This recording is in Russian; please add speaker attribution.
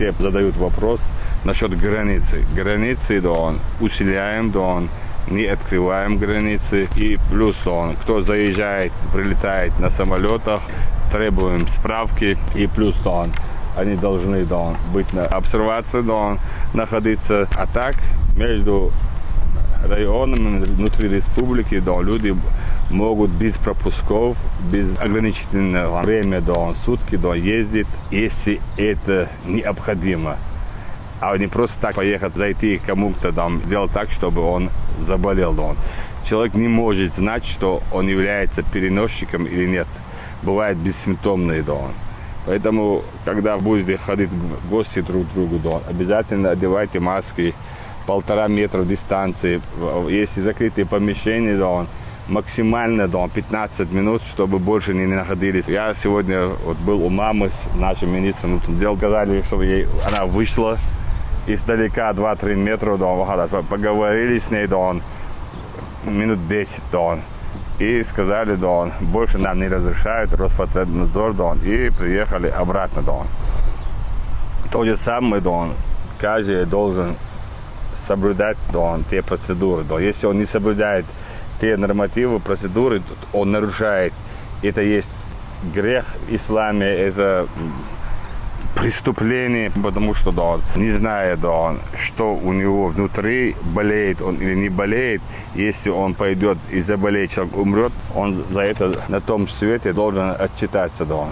Speaker 1: все задают вопрос насчет границы. Границы, да, он усиляем, да, он не открываем границы. И плюс, он, кто заезжает, прилетает на самолетах, требуем справки. И плюс, он, они должны, да, быть на обсервации, да, находиться. А так, между районами, внутри республики, да, люди могут без пропусков, без ограничительного времени, да, сутки, да, ездить, если это необходимо. А не просто так поехать, зайти к кому-то, там, сделать так, чтобы он заболел. Да. Человек не может знать, что он является переносчиком или нет. Бывает бессимптомный, да. Поэтому, когда будете ходить в гости друг к другу, да, обязательно одевайте маски, 1,5 метра дистанции. Если закрытые помещения, да, максимально, да, 15 минут, чтобы больше не находились. Я сегодня вот был у мамы с нашим министром дел, сказали, чтобы она вышла издалека 2-3 метра, да, поговорили с ней, да, минут 10, да, и сказали, да, больше нам не разрешают, Роспотребнадзор, да, и приехали обратно, да. То же самое, да, каждый должен соблюдать, да, те процедуры, да. Если он не соблюдает те нормативы, процедуры, он нарушает. Это есть грех в исламе, это преступление, потому что, да, не зная, да, что у него внутри, болеет он или не болеет, если он пойдет и заболеет, человек умрет, он за это на том свете должен отчитаться, да.